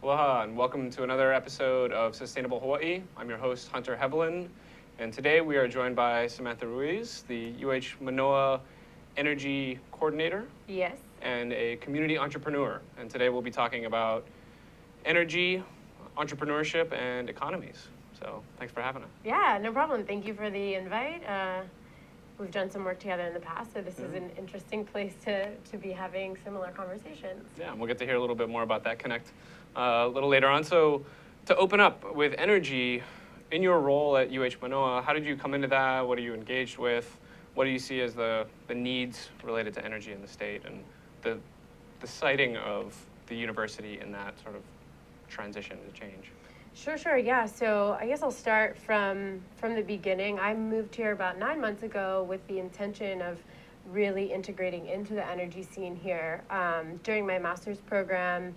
Aloha, and welcome to another episode of Sustainable Hawaii. I'm your host, Hunter Heaivilin, and today we are joined by Samantha Ruiz, the UH Manoa Energy Coordinator. Yes. And a community entrepreneur. And today we'll be talking about energy, entrepreneurship, and economies. So thanks for having us. Yeah, no problem. Thank you for the invite. We've done some work together in the past, so this is an interesting place to be having similar conversations. Yeah, and we'll get to hear a little bit more about that connect a little later on. So to open up with energy, in your role at UH Manoa, how did you come into that? What are you engaged with? What do you see as the needs related to energy in the state and the siting of the university in that sort of transition to change? Sure, yeah. So I guess I'll start from the beginning. I moved here about 9 months ago with the intention of really integrating into the energy scene here. During my master's program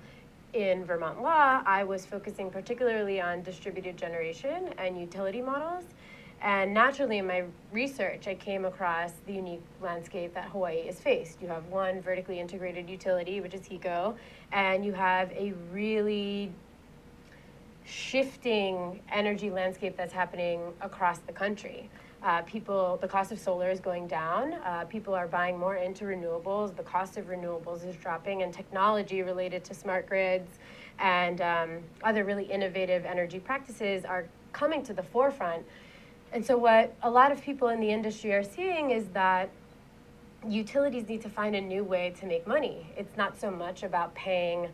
in Vermont law, I was focusing particularly on distributed generation and utility models. And naturally, in my research, I came across the unique landscape that Hawaii is faced. You have one vertically integrated utility, which is HECO, and you have a really shifting energy landscape that's happening across the country. The cost of solar is going down. People are buying more into renewables. The cost of renewables is dropping, and technology related to smart grids and other really innovative energy practices are coming to the forefront. And so what a lot of people in the industry are seeing is that utilities need to find a new way to make money. It's not so much about paying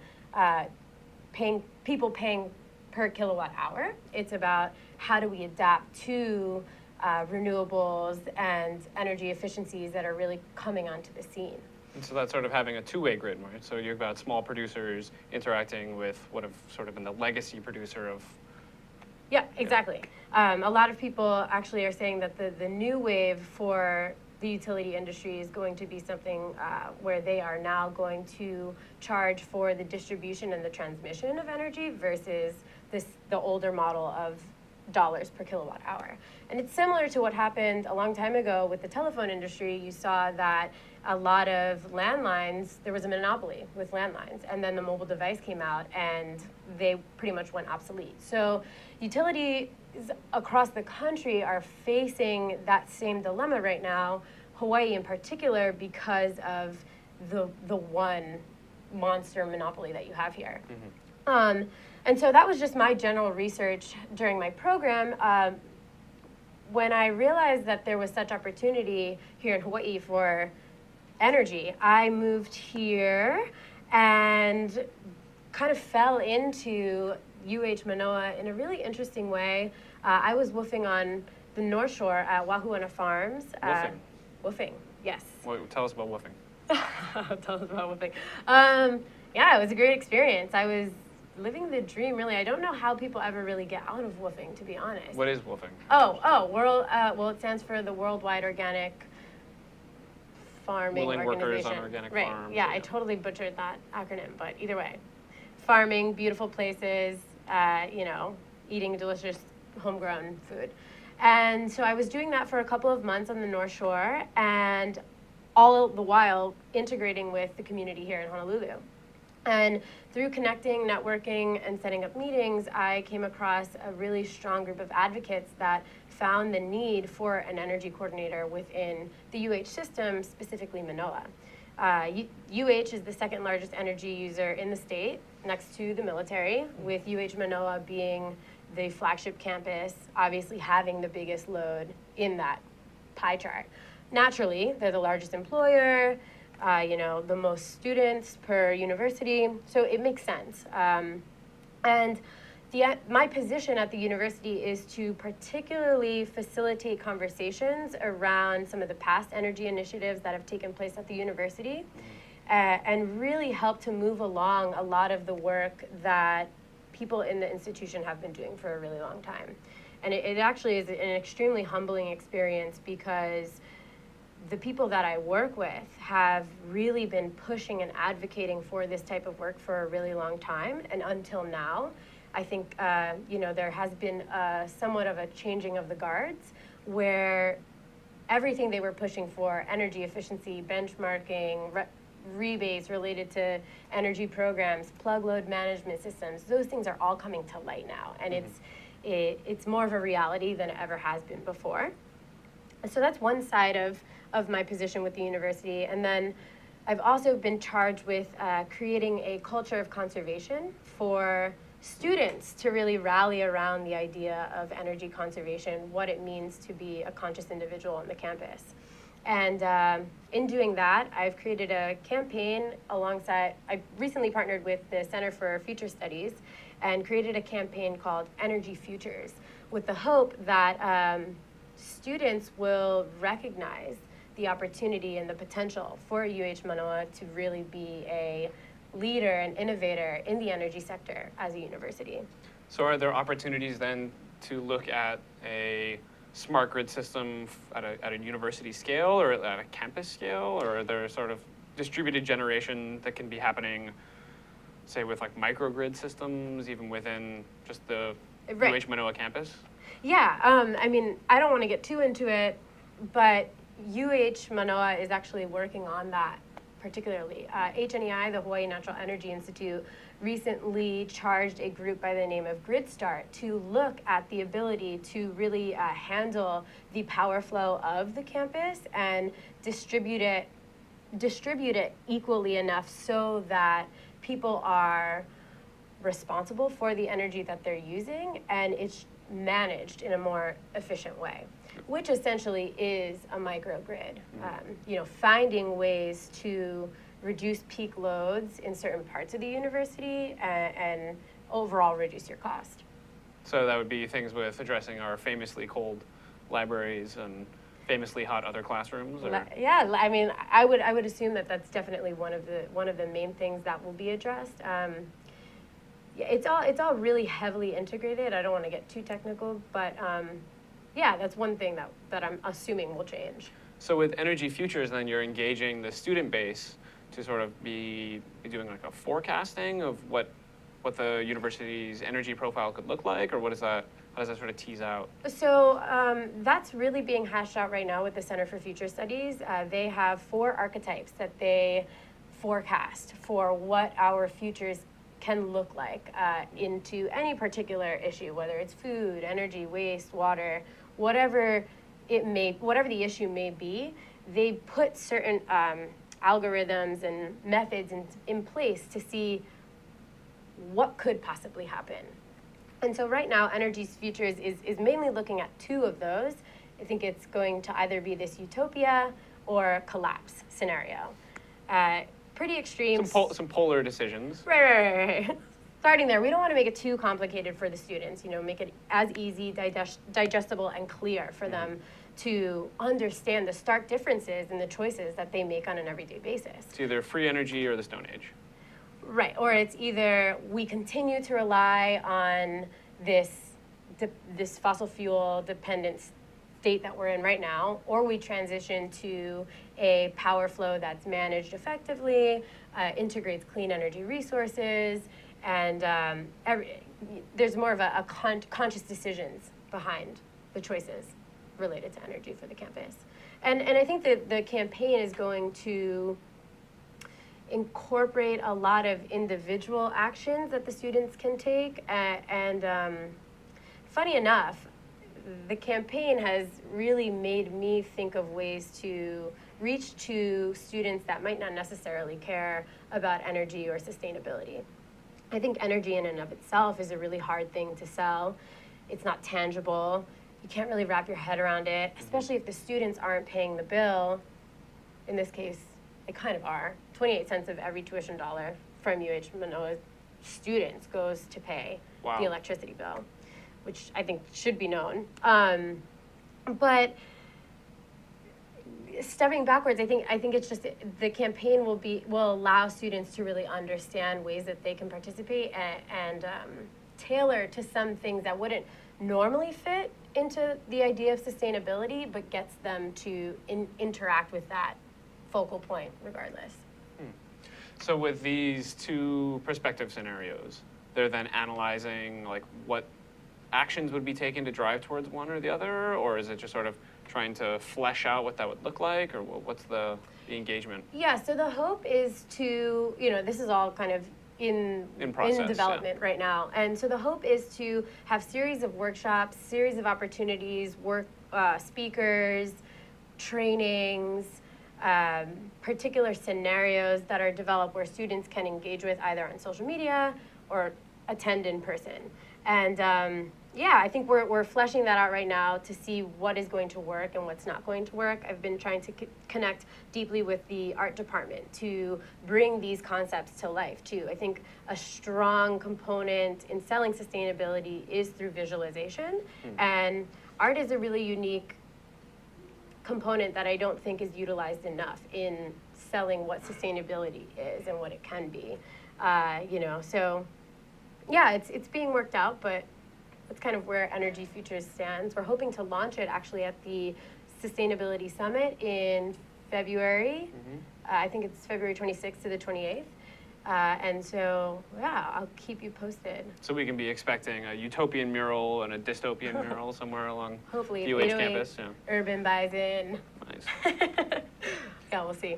per kilowatt hour. It's about how do we adapt to renewables and energy efficiencies that are really coming onto the scene. And so that's sort of having a two-way grid, right? So you've got small producers interacting with what have sort of been the legacy producer of. Yeah, exactly. A lot of people actually are saying that the new wave for the utility industry is going to be something where they are now going to charge for the distribution and the transmission of energy versus the older model of dollars per kilowatt hour. And it's similar to what happened a long time ago with the telephone industry. You saw that a lot of landlines, there was a monopoly with landlines, and then the mobile device came out and they pretty much went obsolete. So utilities across the country are facing that same dilemma right now, Hawaii in particular, because of the one monster monopoly that you have here. Mm-hmm. And so that was just my general research during my program. When I realized that there was such opportunity here in Hawaii for energy, I moved here and kind of fell into UH Manoa in a really interesting way. I was woofing on the North Shore at Wahuana Farms. Woofing, yes. Well, tell us about woofing. Tell us about woofing. Yeah, it was a great experience. I was living the dream, really. I don't know how people ever really get out of woofing, to be honest. What is woofing? Well, it stands for the Worldwide Organic Farming Willing Organization. Workers on Organic Right. Farms. Yeah, I totally butchered that acronym, but either way. Farming, beautiful places, eating delicious homegrown food. And so I was doing that for a couple of months on the North Shore, and all the while integrating with the community here in Honolulu. And through connecting, networking, and setting up meetings, I came across a really strong group of advocates that found the need for an energy coordinator within the UH system, specifically Manoa. UH is the second largest energy user in the state, next to the military, with UH Manoa being the flagship campus, obviously having the biggest load in that pie chart. Naturally, they're the largest employer, the most students per university, so it makes sense. My position at the university is to particularly facilitate conversations around some of the past energy initiatives that have taken place at the university, and really help to move along a lot of the work that people in the institution have been doing for a really long time. And it actually is an extremely humbling experience because the people that I work with have really been pushing and advocating for this type of work for a really long time. And until now, I think, there has been somewhat of a changing of the guards where everything they were pushing for, energy efficiency, benchmarking, rebates related to energy programs, plug load management systems, those things are all coming to light now. And it's more of a reality than it ever has been before. So that's one side of my position with the university. And then I've also been charged with creating a culture of conservation for students to really rally around the idea of energy conservation, what it means to be a conscious individual on the campus. And in doing that, I've created a campaign alongside, I've recently partnered with the Center for Future Studies and created a campaign called Energy Futures, with the hope that students will recognize the opportunity and the potential for UH Manoa to really be a leader and innovator in the energy sector as a university. So are there opportunities then to look at a smart grid system at a university scale or at a campus scale, or are there sort of distributed generation that can be happening, say, with like microgrid systems, even within just the UH Manoa campus? Yeah, I mean, I don't want to get too into it, but UH Manoa is actually working on that particularly. HNEI, the Hawaii Natural Energy Institute, recently charged a group by the name of GridStart to look at the ability to really handle the power flow of the campus and distribute it equally enough so that people are responsible for the energy that they're using and it's managed in a more efficient way, which essentially is a microgrid. Finding ways to reduce peak loads in certain parts of the university and overall reduce your cost. So that would be things with addressing our famously cold libraries and famously hot other classrooms? Or? Yeah, I mean, I would assume that that's definitely one of the main things that will be addressed. It's all really heavily integrated. I don't want to get too technical, but yeah, that's one thing that I'm assuming will change. So with Energy Futures, then you're engaging the student base to sort of be doing like a forecasting of what the university's energy profile could look like, or how does that sort of tease out? So that's really being hashed out right now with the Center for Future Studies. They have 4 archetypes that they forecast for what our futures can look like into any particular issue, whether it's food, energy, waste, water, whatever the issue may be. They put certain algorithms and methods in place to see what could possibly happen. And so right now, Energy Futures is mainly looking at 2 of those. I think it's going to either be this utopia or collapse scenario. Pretty extreme. Some polar decisions. Right. Starting there, we don't want to make it too complicated for the students. Make it as easy, digestible, and clear for them to understand the stark differences in the choices that they make on an everyday basis. It's either free energy or the Stone Age. Right, or it's either we continue to rely on this fossil fuel dependent state that we're in right now, or we transition to a power flow that's managed effectively, integrates clean energy resources, and there's more of a conscious decisions behind the choices related to energy for the campus. And I think that the campaign is going to incorporate a lot of individual actions that the students can take. And funny enough, the campaign has really made me think of ways to reach to students that might not necessarily care about energy or sustainability. I think energy in and of itself is a really hard thing to sell. It's not tangible. You can't really wrap your head around it, especially if the students aren't paying the bill. In this case, they kind of are. 28 cents of every tuition dollar from UH Manoa students goes to pay the electricity bill, which I think should be known. But stepping backwards, I think it's just the campaign will allow students to really understand ways that they can participate and tailor to some things that wouldn't normally fit into the idea of sustainability, but gets them to interact with that focal point regardless. So with these 2 perspective scenarios, they're then analyzing like what actions would be taken to drive towards one or the other, or is it just sort of trying to flesh out what that would look like, or what's the the engagement? Yeah, so the hope is to, this is all kind of in process, development right now. And so the hope is to have series of workshops, series of opportunities, speakers, trainings, particular scenarios that are developed where students can engage with either on social media or attend in person. And I think we're fleshing that out right now to see what is going to work and what's not going to work. I've been trying to connect deeply with the art department to bring these concepts to life too. I think a strong component in selling sustainability is through visualization, and art is a really unique component that I don't think is utilized enough in selling what sustainability is and what it can be. So yeah, it's being worked out, but that's kind of where Energy Futures stands. We're hoping to launch it actually at the Sustainability Summit in February. I think it's February 26th to the 28th. And so, yeah, I'll keep you posted. So we can be expecting a utopian mural and a dystopian mural somewhere along hopefully, the UH campus. Yeah. Urban buys in. Nice. Yeah, we'll see.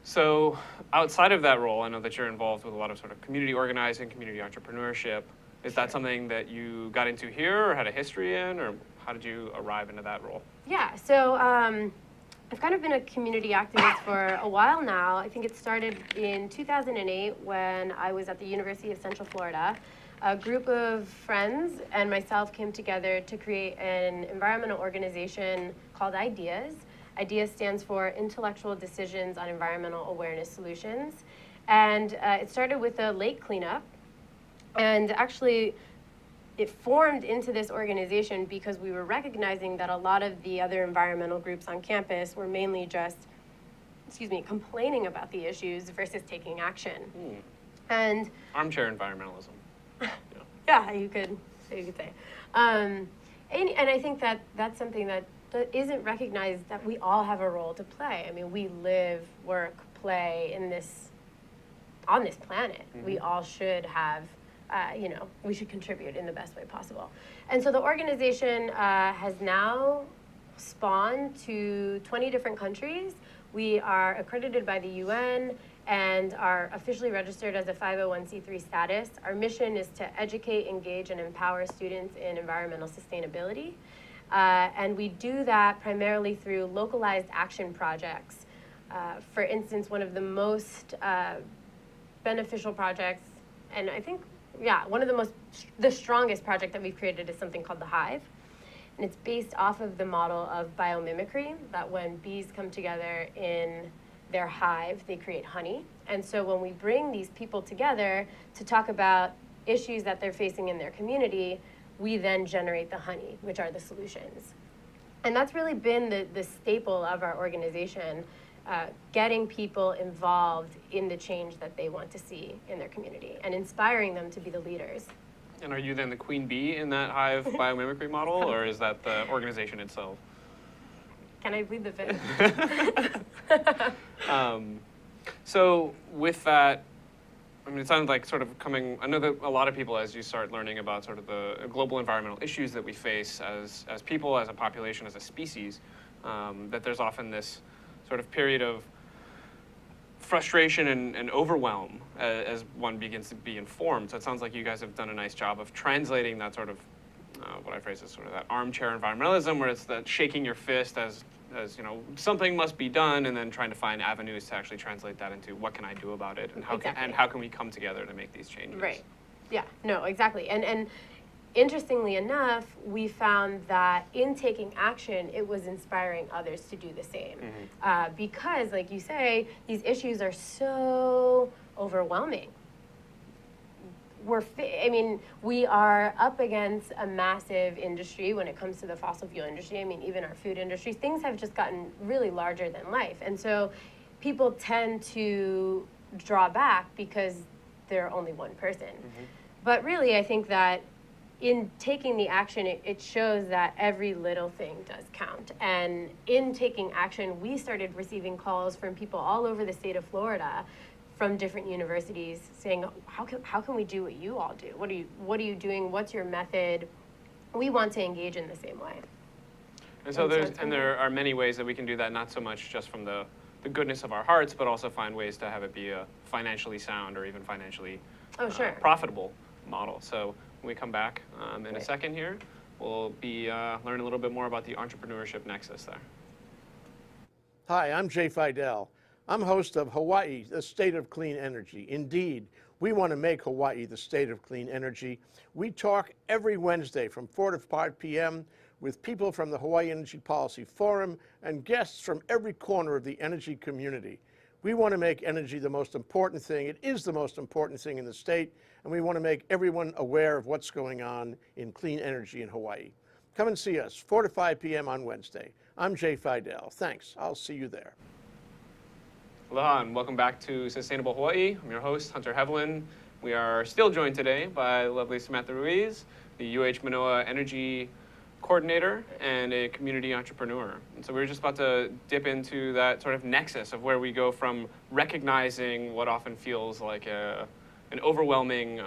So outside of that role, I know that you're involved with a lot of sort of community organizing, community entrepreneurship. Is that something that you got into here or had a history in, or how did you arrive into that role? Yeah, so I've kind of been a community activist for a while now. I think it started in 2008 when I was at the University of Central Florida. A group of friends and myself came together to create an environmental organization called IDEAS. IDEAS stands for Intellectual Decisions on Environmental Awareness Solutions. And it started with a lake cleanup. And actually, it formed into this organization because we were recognizing that a lot of the other environmental groups on campus were mainly just, complaining about the issues versus taking action. And armchair environmentalism. Yeah, you could say. And I think that that's something that isn't recognized, that we all have a role to play. I mean, we live, work, play on this planet. We all should have. We should contribute in the best way possible. And so the organization has now spawned to 20 different countries. We are accredited by the UN and are officially registered as a 501c3 status. Our mission is to educate, engage, and empower students in environmental sustainability. And we do that primarily through localized action projects. For instance, one of the most beneficial projects, and I think one of the strongest project that we've created is something called the Hive. And it's based off of the model of biomimicry, that when bees come together in their hive, they create honey. And so when we bring these people together to talk about issues that they're facing in their community, we then generate the honey, which are the solutions. And that's really been the staple of our organization, getting people involved in the change that they want to see in their community and inspiring them to be the leaders. And are you then the queen bee in that hive biomimicry model, or is that the organization itself? Can I plead the fifth? So with that, I mean, it sounds like sort of I know that a lot of people, as you start learning about sort of the global environmental issues that we face as people, as a population, as a species, that there's often this sort of period of frustration and overwhelm as one begins to be informed. So it sounds like you guys have done a nice job of translating that sort of, what I phrase as sort of that armchair environmentalism, where it's that shaking your fist as something must be done, and then trying to find avenues to actually translate that into what can I do about it, and how can we come together to make these changes. Right. Yeah. No. Exactly. And interestingly enough, we found that in taking action, it was inspiring others to do the same. Because, like you say, these issues are so overwhelming. We are up against a massive industry when it comes to the fossil fuel industry. I mean, even our food industry, things have just gotten really larger than life. And so people tend to draw back because they're only one person. But really, I think that in taking the action, it shows that every little thing does count. And in taking action, we started receiving calls from people all over the state of Florida, from different universities, saying, how can we do what you all do? What are you doing? What's your method? We want to engage in the same way. And so there are many ways that we can do that, not so much just from the the goodness of our hearts, but also find ways to have it be a financially sound or even financially profitable model. So when we come back in a second here, we'll be learning a little bit more about the entrepreneurship nexus there. Hi, I'm Jay Fidel. I'm host of Hawaii, the State of Clean Energy. Indeed, we want to make Hawaii the state of clean energy. We talk every Wednesday from 4 to 5 p.m. with people from the Hawaii Energy Policy Forum and guests from every corner of the energy community. We want to make energy the most important thing. It is the most important thing in the state, and we want to make everyone aware of what's going on in clean energy in Hawaii. Come and see us, 4 to 5 p.m. on Wednesday. I'm Jay Fidel. Thanks. I'll see you there. Aloha and welcome back to Sustainable Hawaii. I'm your host, Hunter Heaivilin. We are still joined today by the lovely Samantha Ruiz, the UH Manoa Energy Coordinator and a community entrepreneur. And so we're just about to dip into that sort of nexus of where we go from recognizing what often feels like an overwhelming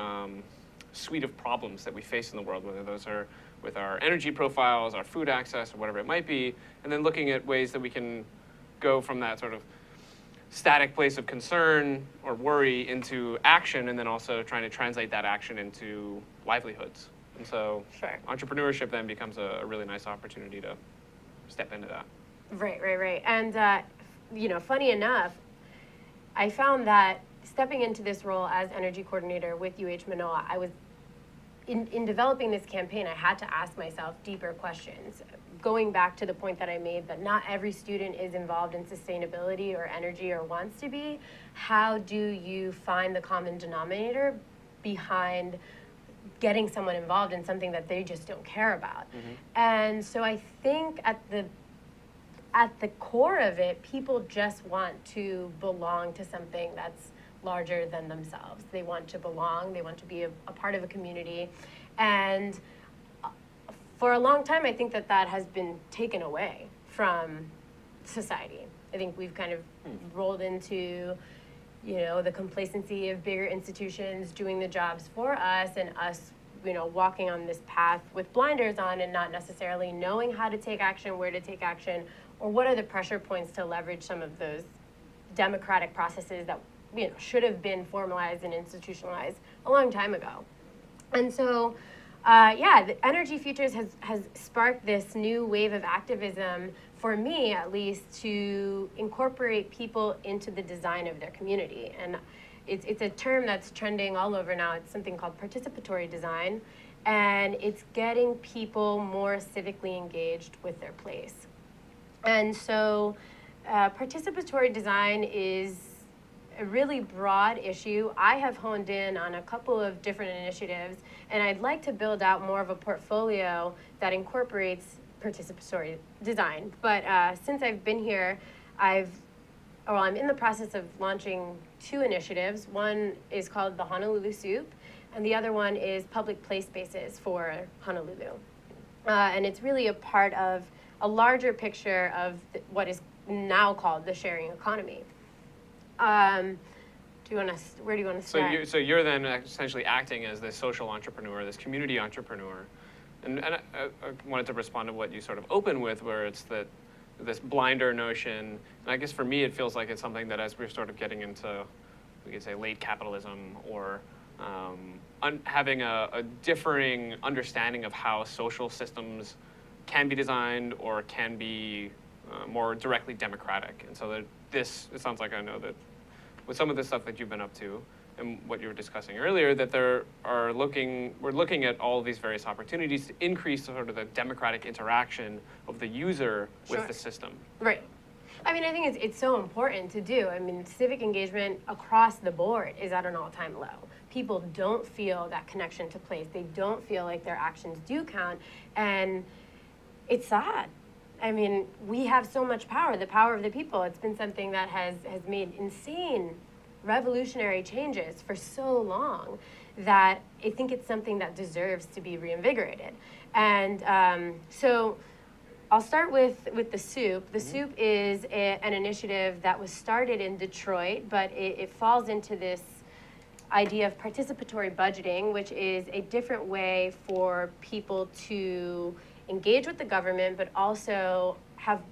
suite of problems that we face in the world, whether those are with our energy profiles, our food access, or whatever it might be, and then looking at ways that we can go from that sort of static place of concern or worry into action, and then also trying to translate that action into livelihoods. And so entrepreneurship then becomes a really nice opportunity to step into that. Right. And, funny enough, I found that stepping into this role as energy coordinator with UH Manoa, I was, in developing this campaign, I had to ask myself deeper questions. Going back to the point that I made that not every student is involved in sustainability or energy or wants to be, how do you find the common denominator behind getting someone involved in something that they just don't care about? And so I think at the core of it, people just want to belong to something that's larger than themselves. They want to belong, they want to be a part of a community. And for a long time, I think that has been taken away from society. I think we've kind of rolled into, the complacency of bigger institutions doing the jobs for us, and us, walking on this path with blinders on and not necessarily knowing how to take action, where to take action, or what are the pressure points to leverage some of those democratic processes that should have been formalized and institutionalized a long time ago. And so, the Energy Futures has sparked this new wave of activism, for me at least, to incorporate people into the design of their community. And it's a term that's trending all over now. It's something called participatory design, and it's getting people more civically engaged with their place. And so participatory design is a really broad issue. I have honed in on a couple of different initiatives, and I'd like to build out more of a portfolio that incorporates participatory design. But since I've been here, I'm in the process of launching 2 initiatives. One is called the Honolulu Soup, and the other one is public play spaces for Honolulu. And it's really a part of a larger picture of what is now called the sharing economy. Where do you want to start? So you're then essentially acting as this social entrepreneur, this community entrepreneur. And I wanted to respond to what you sort of open with, where it's this blinder notion. And I guess for me, it feels like it's something that as we're sort of getting into, we could say, late capitalism, or having a differing understanding of how social systems can be designed or can be more directly democratic. And so that it sounds like, I know that with some of the stuff that you've been up to and what you were discussing earlier, that we're looking at all of these various opportunities to increase sort of the democratic interaction of the user with the system. Right. I mean, I think it's so important to do. I mean, civic engagement across the board is at an all-time low. People don't feel that connection to place. They don't feel like their actions do count, and it's sad. I mean, we have so much power, the power of the people. It's been something that has made insane revolutionary changes for so long that I think it's something that deserves to be reinvigorated. And so I'll start with the Soup. The Soup is an initiative that was started in Detroit, but it falls into this idea of participatory budgeting, which is a different way for people to engage with the government, but also have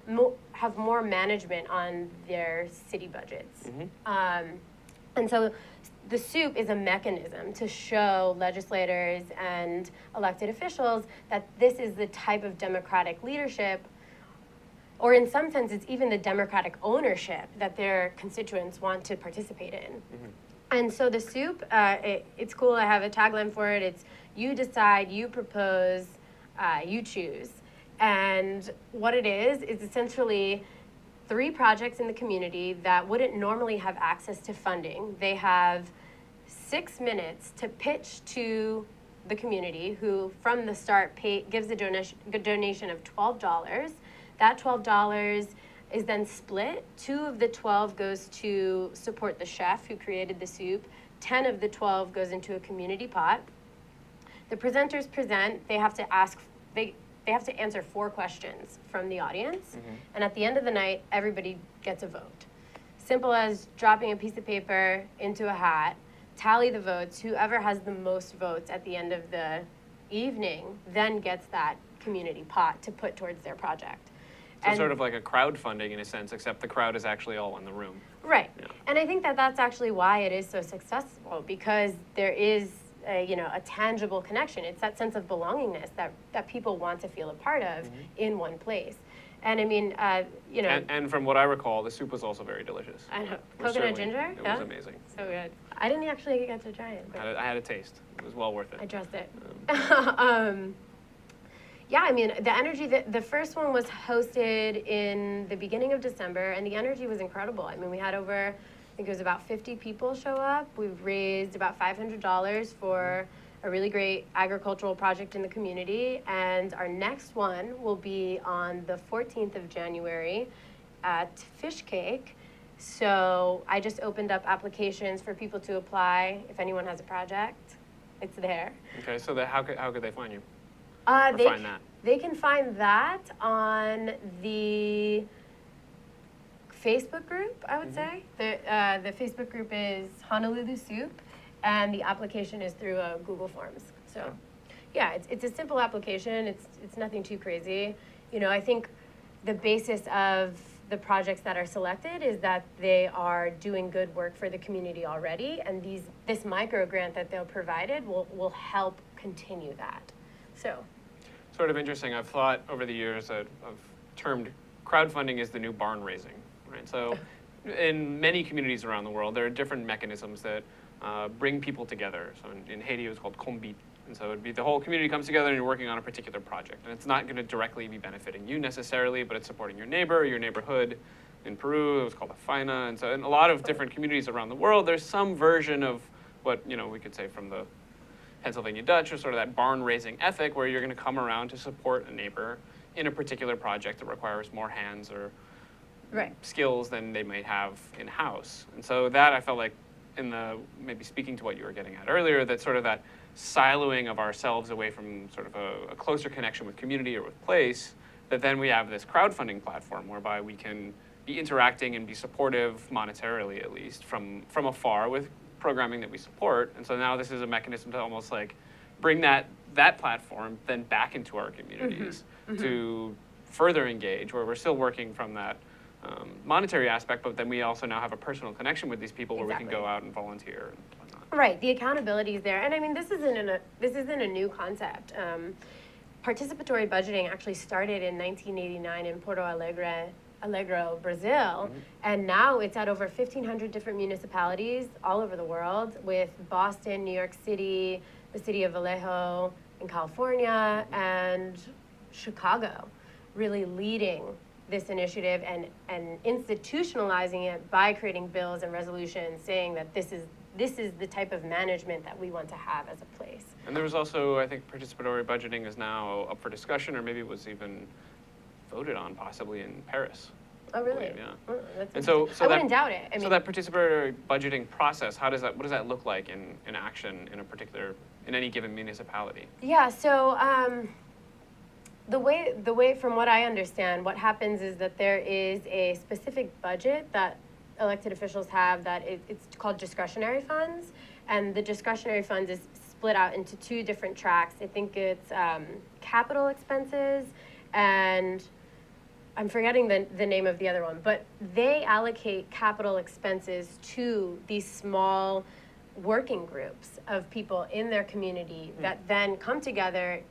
more management on their city budgets. And so the soup is a mechanism to show legislators and elected officials that this is the type of democratic leadership, or in some sense, it's even the democratic ownership that their constituents want to participate in. And so the soup, it's cool. I have a tagline for it. It's you decide, you propose, you choose. And what it is essentially 3 projects in the community that wouldn't normally have access to funding. They have 6 minutes to pitch to the community, who from the start gives a donation of $12. That $12 is then split. 2 of the 12 goes to support the chef who created the soup. 10 of the 12 goes into a community pot. The presenters present. They have to answer 4 questions from the audience. And at the end of the night, everybody gets a vote. Simple as dropping a piece of paper into a hat, tally the votes. Whoever has the most votes at the end of the evening then gets that community pot to put towards their project. So sort of like a crowdfunding in a sense, except the crowd is actually all in the room. Right. Yeah. And I think that that's actually why it is so successful, because there is a tangible connection. It's that sense of belongingness that people want to feel a part of in one place. And I mean, And from what I recall, the soup was also very delicious. I know. Was Coconut certainly- ginger? It Yeah? was amazing. So good. I didn't actually get to try it. But I had a taste. It was well worth it. I trust it. Yeah, I mean, the energy, the first one was hosted in the beginning of December, and the energy was incredible. I mean, we had over, I think it was about 50 people show up. We've raised about $500 for a really great agricultural project in the community, and our next one will be on the 14th of January at Fish Cake. So I just opened up applications for people to apply. If anyone has a project, it's there. Okay, so how could they find you? They find that? They can find that on the Facebook group, I would say. The Facebook group is Honolulu Soup, and the application is through Google Forms. So, yeah, it's a simple application. It's nothing too crazy. I think the basis of the projects that are selected is that they are doing good work for the community already, and this micro grant that they'll provided will help continue that. So. Sort of interesting. I've thought over the years that I've termed crowdfunding as the new barn raising, right? So in many communities around the world, there are different mechanisms that bring people together. So in Haiti, it was called kombit. And so it'd be the whole community comes together and you're working on a particular project. And it's not going to directly be benefiting you necessarily, but it's supporting your neighbor, your neighborhood. In Peru, it was called a faina. And so in a lot of different communities around the world, there's some version of what, we could say from the Pennsylvania Dutch, or sort of that barn raising ethic, where you're going to come around to support a neighbor in a particular project that requires more hands or skills than they might have in-house. And so that I felt like maybe speaking to what you were getting at earlier, that sort of that siloing of ourselves away from sort of a closer connection with community or with place, that then we have this crowdfunding platform whereby we can be interacting and be supportive monetarily, at least from afar, with programming that we support. And so now this is a mechanism to almost like bring that platform then back into our communities to further engage, where we're still working from that monetary aspect, but then we also now have a personal connection with these people where we can go out and volunteer and whatnot. Right, the accountability is there. And I mean, this isn't a new concept. Participatory budgeting actually started in 1989 in Porto Alegre, Brazil, and now it's at over 1,500 different municipalities all over the world, with Boston, New York City, the city of Vallejo in California, and Chicago really leading this initiative and institutionalizing it by creating bills and resolutions saying that this is the type of management that we want to have as a place. And there was also, I think, participatory budgeting is now up for discussion, or maybe it was even voted on possibly in Paris. Oh, really? Yeah. Oh, that's And so I wouldn't doubt it. So that participatory budgeting process, what does that look like in action in any given municipality? Yeah, so the way from what I understand, what happens is that there is a specific budget that elected officials have that it's called discretionary funds, and the discretionary funds is split out into 2 different tracks. I think it's capital expenses and I'm forgetting the name of the other one, but they allocate capital expenses to these small working groups of people in their community that then come together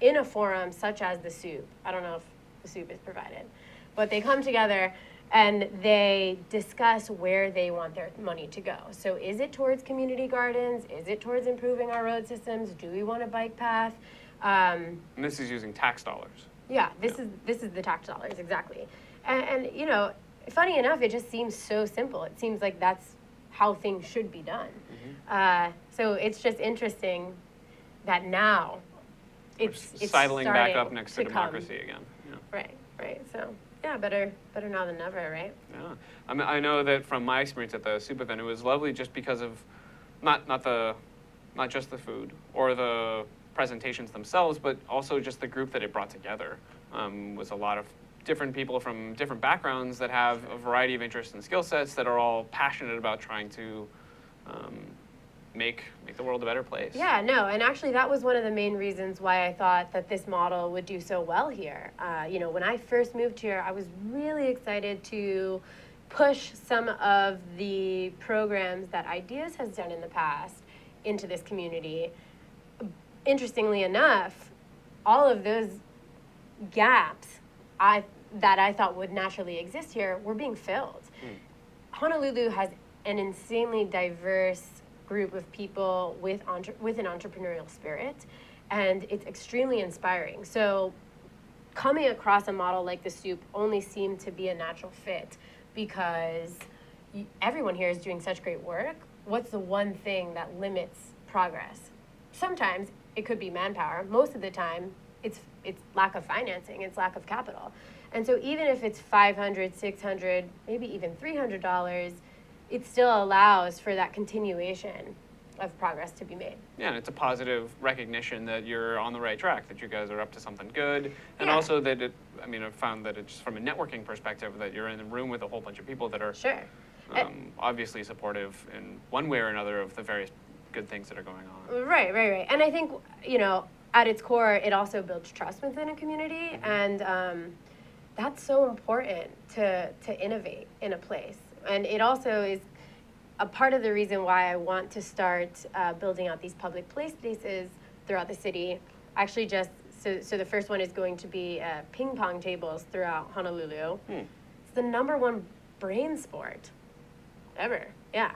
in a forum such as the Soup. I don't know if the Soup is provided, but they come together and they discuss where they want their money to go. So is it towards community gardens? Is it towards improving our road systems? Do we want a bike path? And this is using tax dollars. Yeah, this is the tax dollars, exactly. And you know, funny enough, it just seems so simple. It seems like that's how things should be done. So it's just interesting that now it's sidling back up starting next to democracy again. Yeah. Right. So yeah, better now than never, right? Yeah. I mean, I know that from my experience at the Soup event, it was lovely just because of not just the food or the presentations themselves, but also just the group that it brought together. Was a lot of different people from different backgrounds that have a variety of interests and skill sets that are all passionate about trying to make the world a better place. Yeah, no, and actually that was one of the main reasons why I thought that this model would do so well here. You know, when I first moved here, I was really excited to push some of the programs that Ideas has done in the past into this community. Interestingly enough, all of those gaps that I thought would naturally exist here were being filled. Honolulu has an insanely diverse group of people with an entrepreneurial spirit, and it's extremely inspiring. So coming across a model like the Soup only seemed to be a natural fit because everyone here is doing such great work. What's the one thing that limits progress? Sometimes it could be manpower. Most of the time, it's lack of financing, it's lack of capital. And so even if it's $500, $600, maybe even $300, it still allows for that continuation of progress to be made. Yeah, and it's a positive recognition that you're on the right track, that you guys are up to something good, and Yeah. also that I've found that it's from a networking perspective that you're in the room with a whole bunch of people that are Sure. obviously supportive in one way or another of the various good things that are going on. Right. And I think, you know, at its core, it also builds trust within a community, and that's so important to innovate in a place. And it also is a part of the reason why I want to start building out these public play spaces throughout the city. Actually, so the first one is going to be ping pong tables throughout Honolulu. It's the #1 brain sport ever. Yeah,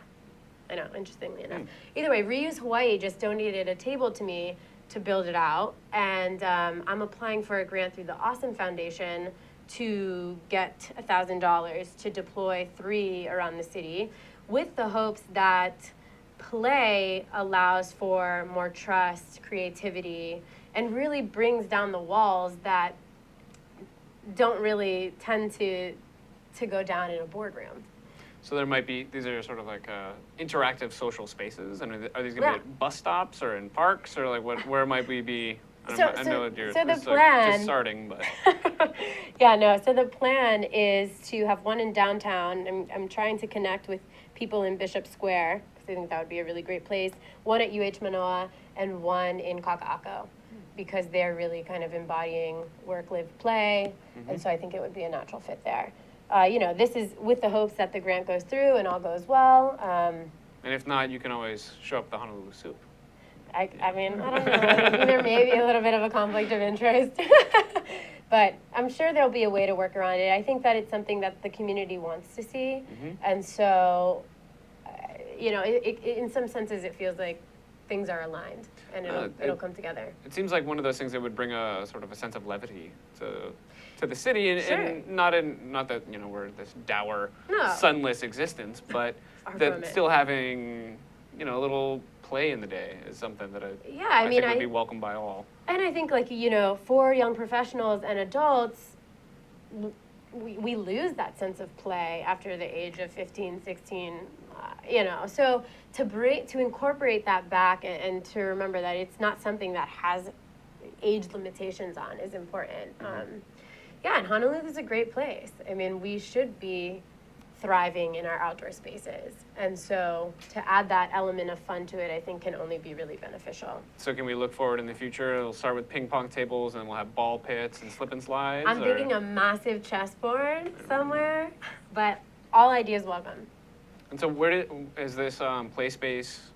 I know, interestingly enough. Either way, Reuse Hawaii just donated a table to me to build it out, and I'm applying for a grant through the Awesome Foundation to get $1,000 to deploy 3 around the city, with the hopes that play allows for more trust, creativity, and really brings down the walls that don't really tend to go down in a boardroom. So there might be, these are sort of like interactive social spaces, and are these going to be at bus stops or in parks, or like where might we be? I know the this is plan, just starting, but. Yeah, no, so the plan is to have one in downtown. I'm trying to connect with people in Bishop Square, because I think that would be a really great place, one at UH Manoa, and one in Kaka'ako, because they're really kind of embodying work, live, play, and so I think it would be a natural fit there. You know, this is with the hopes that the grant goes through and all goes well. And if not, you can always show up the Honolulu Soup. I mean, I don't know. There may be a little bit of a conflict of interest. But I'm sure there'll be a way to work around it. I think that it's something that the community wants to see. And so, you know, in some senses, it feels like things are aligned and it'll come together. It seems like one of those things that would bring a sort of a sense of levity to the city, and, Sure. and not that, you know, we're this dour, No. sunless existence, but Far that from it. still having, you know, a little play in the day is something that I mean, think would be welcomed by all. And I think, like, you know, for young professionals and adults, we lose that sense of play after the age of 15, 16, you know. So to incorporate that back and to remember that it's not something that has age limitations on is important. Yeah, and Honolulu is a great place. I mean, we should be thriving in our outdoor spaces. And so to add that element of fun to it, I think can only be really beneficial. So can we look forward in the future? It'll start with ping pong tables and we'll have ball pits and slip and slides? I'm thinking a massive chessboard somewhere, but all ideas welcome. And so is this play space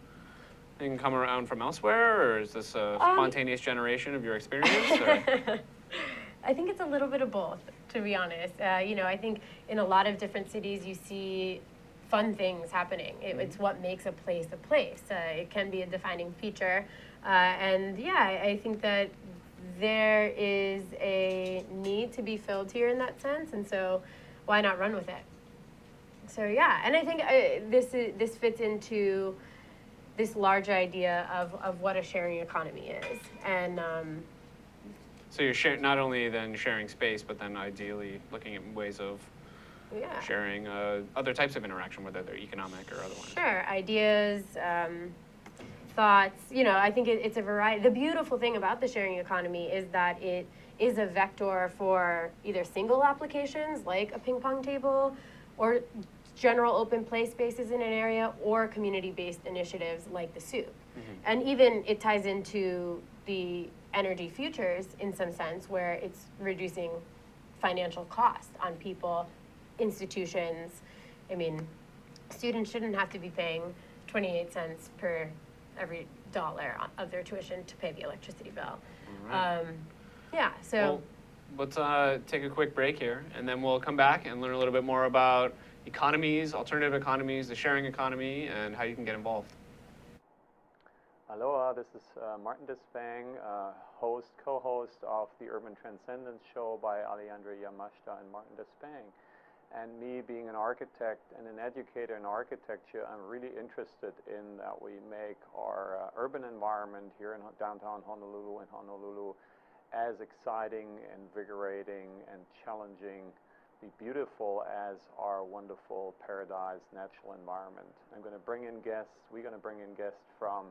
thing come around from elsewhere, or is this a spontaneous generation of your experience? Or? I think it's a little bit of both, to be honest. I think in a lot of different cities you see fun things happening. It's what makes a place a place. It can be a defining feature. I think that there is a need to be filled here in that sense, and so why not run with it? So yeah, and I think this fits into this large idea of what a sharing economy is. And so you're not only then sharing space, but then ideally looking at ways of sharing other types of interaction, whether they're economic or otherwise. Sure, ideas, thoughts. I think it's a variety. The beautiful thing about the sharing economy is that it is a vector for either single applications like a ping pong table, or general open play spaces in an area, or community-based initiatives like the Soup. Mm-hmm. And even it ties into the energy futures in some sense, where it's reducing financial cost on people, institutions. I mean, students shouldn't have to be paying 28 cents per every dollar of their tuition to pay the electricity bill. Right. So let's take a quick break here, and then we'll come back and learn a little bit more about economies, alternative economies, the sharing economy, and how you can get involved. Aloha, this is Martin Despang, co-host of the Urban Transcendence Show by Alejandra Yamashita and Martin Despang. And me being an architect and an educator in architecture, I'm really interested in that we make our urban environment here in downtown Honolulu as exciting, invigorating, and challengingly beautiful as our wonderful paradise natural environment. We're going to bring in guests from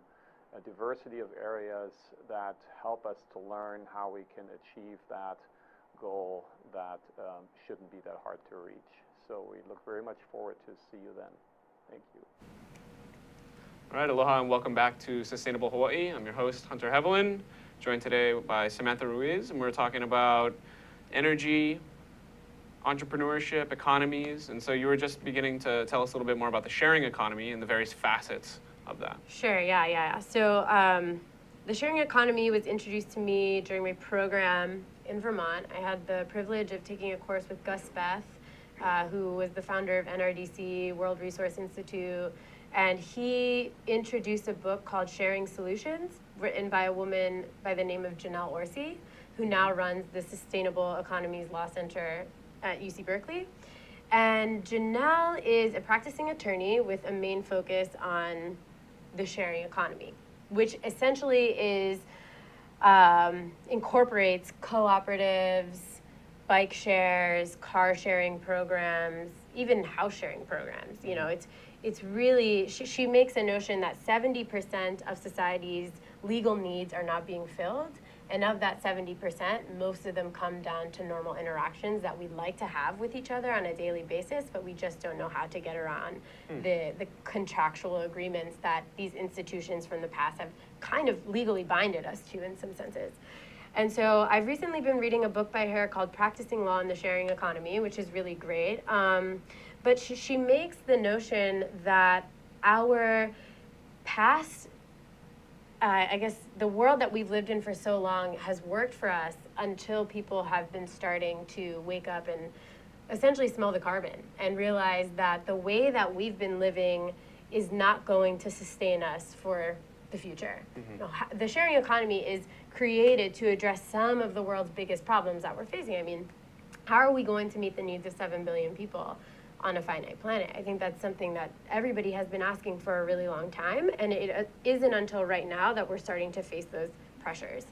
a diversity of areas that help us to learn how we can achieve that goal that shouldn't be that hard to reach. So we look very much forward to see you then. Thank you. All right, aloha and welcome back to Sustainable Hawaii. I'm your host, Hunter Heaivilin, joined today by Samantha Ruiz, and we're talking about energy, entrepreneurship, economies. And so you were just beginning to tell us a little bit more about the sharing economy and the various facets of that. Sure, yeah. So the sharing economy was introduced to me during my program in Vermont. I had the privilege of taking a course with Gus Beth, who was the founder of NRDC, World Resource Institute, and he introduced a book called Sharing Solutions, written by a woman by the name of Janelle Orsi, who now runs the Sustainable Economies Law Center at UC Berkeley. And Janelle is a practicing attorney with a main focus on the sharing economy, which essentially incorporates cooperatives, bike shares, car sharing programs, even house sharing programs. It's really, she makes a notion that 70% of society's legal needs are not being filled. And of that 70%, most of them come down to normal interactions that we'd like to have with each other on a daily basis, but we just don't know how to get around the contractual agreements that these institutions from the past have kind of legally binded us to in some senses. And so I've recently been reading a book by her called Practicing Law in the Sharing Economy, which is really great. But she makes the notion that our past, I guess the world that we've lived in for so long has worked for us until people have been starting to wake up and essentially smell the carbon and realize that the way that we've been living is not going to sustain us for the future. Mm-hmm. The sharing economy is created to address some of the world's biggest problems that we're facing. I mean, how are we going to meet the needs of 7 billion people on a finite planet? I think that's something that everybody has been asking for a really long time, and it isn't until right now that we're starting to face those pressures.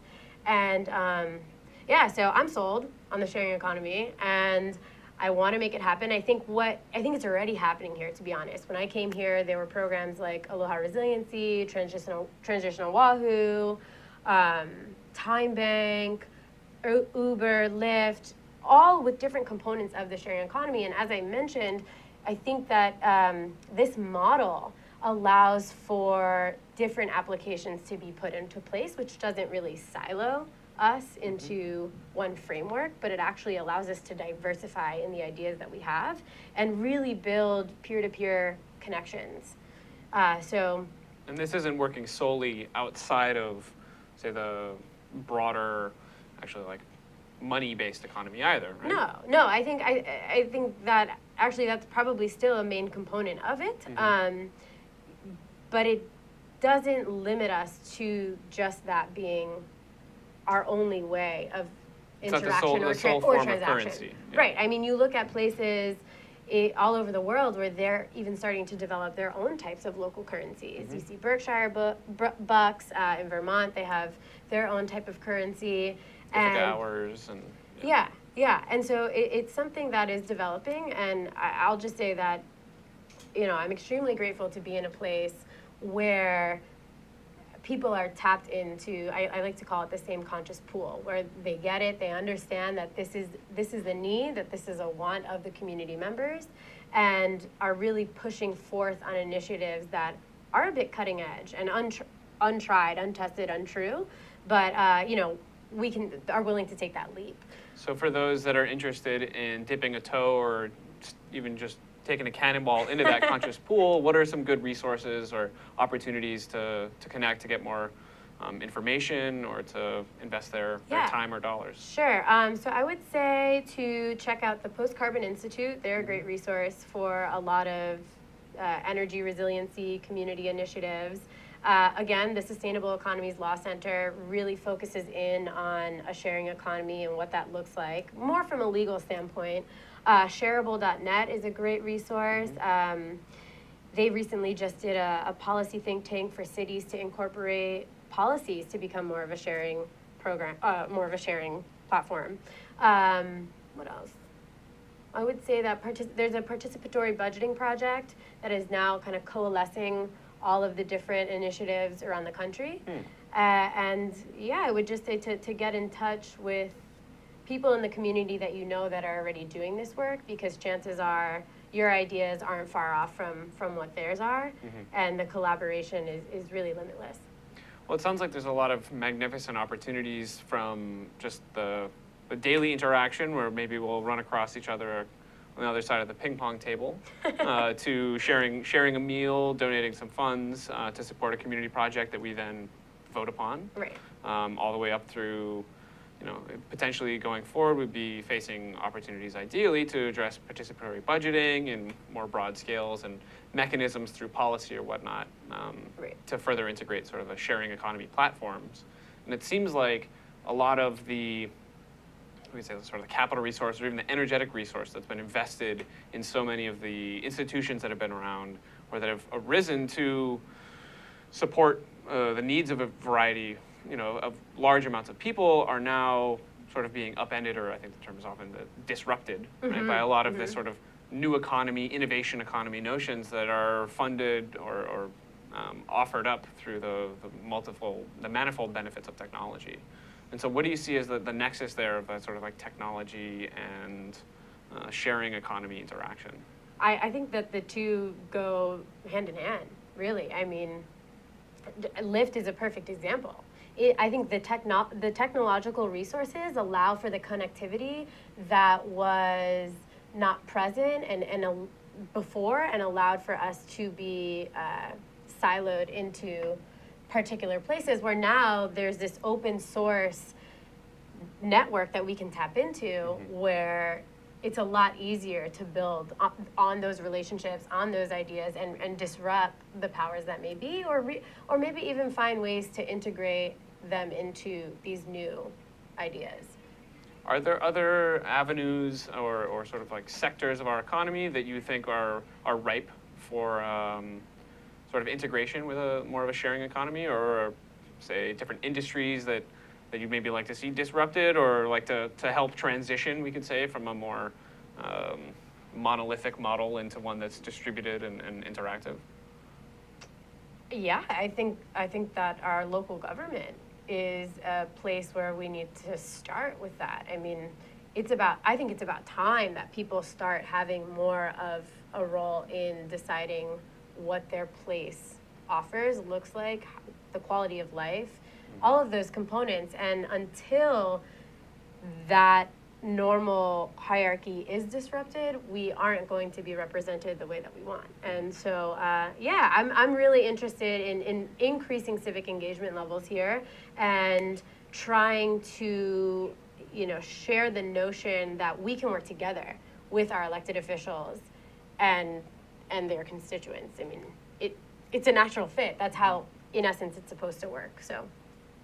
And so I'm sold on the sharing economy, and I want to make it happen. I think it's already happening here, to be honest. When I came here, there were programs like Aloha Resiliency, Transitional Wahoo, Time Bank, Uber, Lyft, all with different components of the sharing economy. And as I mentioned, I think that this model allows for different applications to be put into place, which doesn't really silo us into one framework, but it actually allows us to diversify in the ideas that we have and really build peer-to-peer connections. And this isn't working solely outside of, say, the broader, actually like money-based economy either, right? No. I think that actually that's probably still a main component of it, but it doesn't limit us to just that being our only way of interaction or transaction. Currency. Yeah. Right. I mean, you look at places all over the world where they're even starting to develop their own types of local currencies. You see Berkshire bucks in Vermont; they have their own type of currency. Pacific hours and yeah. And so it's something that is developing, and I'll just say that, I'm extremely grateful to be in a place where people are tapped into, I like to call it the same conscious pool, where they get it, they understand that this is the need, that this is a want of the community members, and are really pushing forth on initiatives that are a bit cutting edge and untried, untested, untrue, but are willing to take that leap. So for those that are interested in dipping a toe or even just taking a cannonball into that conscious pool, what are some good resources or opportunities to connect, to get more information or to invest their time or dollars? Sure. So I would say to check out the Post-Carbon Institute. They're a great resource for a lot of energy resiliency community initiatives. Again, the Sustainable Economies Law Center really focuses in on a sharing economy and what that looks like, more from a legal standpoint. Shareable.net is a great resource. They recently just did a policy think tank for cities to incorporate policies to become more of a sharing program, more of a sharing platform. What else? I would say that there's a participatory budgeting project that is now kind of coalescing all of the different initiatives around the country. And I would just say to get in touch with people in the community that that are already doing this work, because chances are your ideas aren't far off from what theirs are, and the collaboration is really limitless. Well, it sounds like there's a lot of magnificent opportunities from just the daily interaction, where maybe we'll run across each other on the other side of the ping pong table, to sharing a meal, donating some funds to support a community project that we then vote upon. Right. All the way up through, potentially going forward, we'd be facing opportunities ideally to address participatory budgeting in more broad scales and mechanisms through policy or whatnot, to further integrate sort of a sharing economy platforms. And it seems like a lot of the, we say, sort of the capital resource or even the energetic resource that's been invested in so many of the institutions that have been around or that have arisen to support the needs of a variety of large amounts of people are now sort of being upended, or I think the term is often disrupted, right, by a lot of this sort of new economy, innovation economy notions that are funded or offered up through the manifold benefits of technology. And so what do you see as the nexus there of that sort of like technology and sharing economy interaction? I think that the two go hand in hand, really. I mean, Lyft is a perfect example. I think the technological resources allow for the connectivity that was not present and before, and allowed for us to be siloed into particular places, where now there's this open source network that we can tap into, where it's a lot easier to build on those relationships, on those ideas, and disrupt the powers that may be, or maybe even find ways to integrate them into these new ideas. Are there other avenues or sort of like sectors of our economy that you think are ripe for sort of integration with more of a sharing economy, or say different industries that you maybe like to see disrupted, or like to help transition, we could say, from a more monolithic model into one that's distributed and interactive? Yeah, I think that our local government is a place where we need to start with that. I mean, I think it's about time that people start having more of a role in deciding what their place offers, looks like, the quality of life, all of those components. And until that normal hierarchy is disrupted, we aren't going to be represented the way that we want. And so, yeah, I'm really interested in increasing civic engagement levels here and trying to, share the notion that we can work together with our elected officials and their constituents. I mean, it's a natural fit. That's how, in essence, it's supposed to work. So.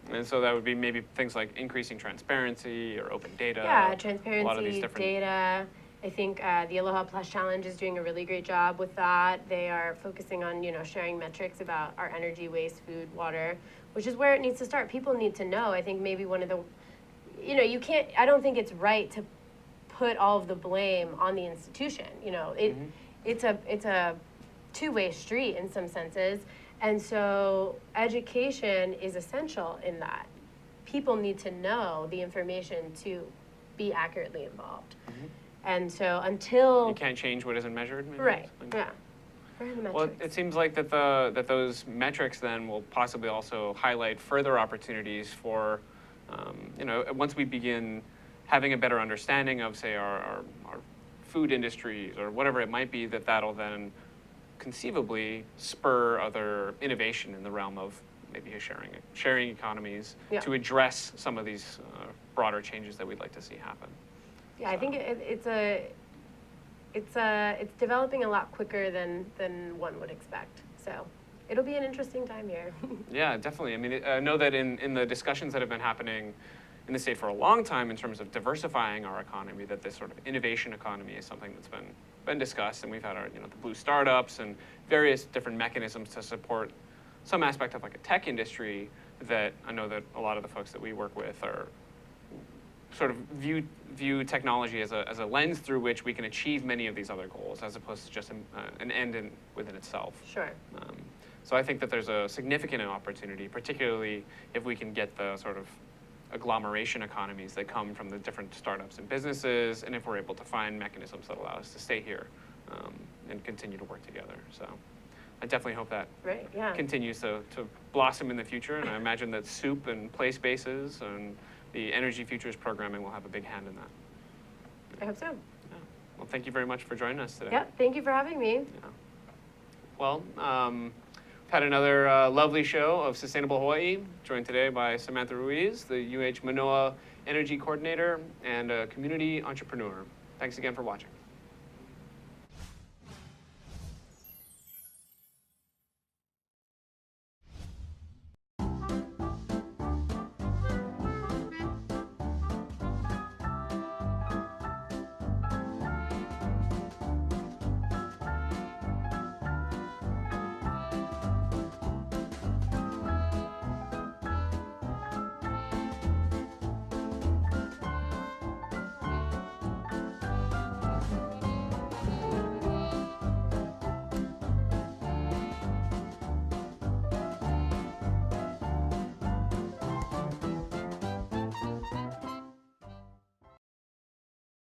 And so that would be maybe things like increasing transparency or open data. Yeah, a transparency, lot of these different data. I think the Aloha Plus Challenge is doing a really great job with that. They are focusing on, sharing metrics about our energy, waste, food, water, which is where it needs to start. People need to know. I think maybe one of the, I don't think it's right to put all of the blame on the institution. It's a two-way street in some senses. And so education is essential in that. People need to know the information to be accurately involved. And so until... You can't change what isn't measured? Maybe? Right, yeah. Where are the metrics? Well, it seems like that those metrics then will possibly also highlight further opportunities for, once we begin having a better understanding of, say, our food industries or whatever it might be, that'll then conceivably spur other innovation in the realm of maybe sharing economies to address some of these broader changes that we'd like to see happen. Yeah, so. I think it's developing a lot quicker than one would expect. So it'll be an interesting time here. Yeah, definitely. I mean, I know that in the discussions that have been happening in the state for a long time in terms of diversifying our economy, that this sort of innovation economy is something that's been discussed, and we've had our, the blue startups and various different mechanisms to support some aspect of like a tech industry that I know that a lot of the folks that we work with are sort of view technology as a lens through which we can achieve many of these other goals, as opposed to just an end within itself. Sure. So I think that there's a significant opportunity, particularly if we can get the sort of agglomeration economies that come from the different startups and businesses, and if we're able to find mechanisms that allow us to stay here and continue to work together. So I definitely hope that continues to blossom in the future, and I imagine that Soup and play spaces and the Energy Futures programming will have a big hand in that. I hope so. Yeah. Well, thank you very much for joining us today. Yeah, thank you for having me. Yeah. Well, we've had another lovely show of Sustainable Hawaii, joined today by Samantha Ruiz, the UH Manoa Energy Coordinator and a community entrepreneur. Thanks again for watching.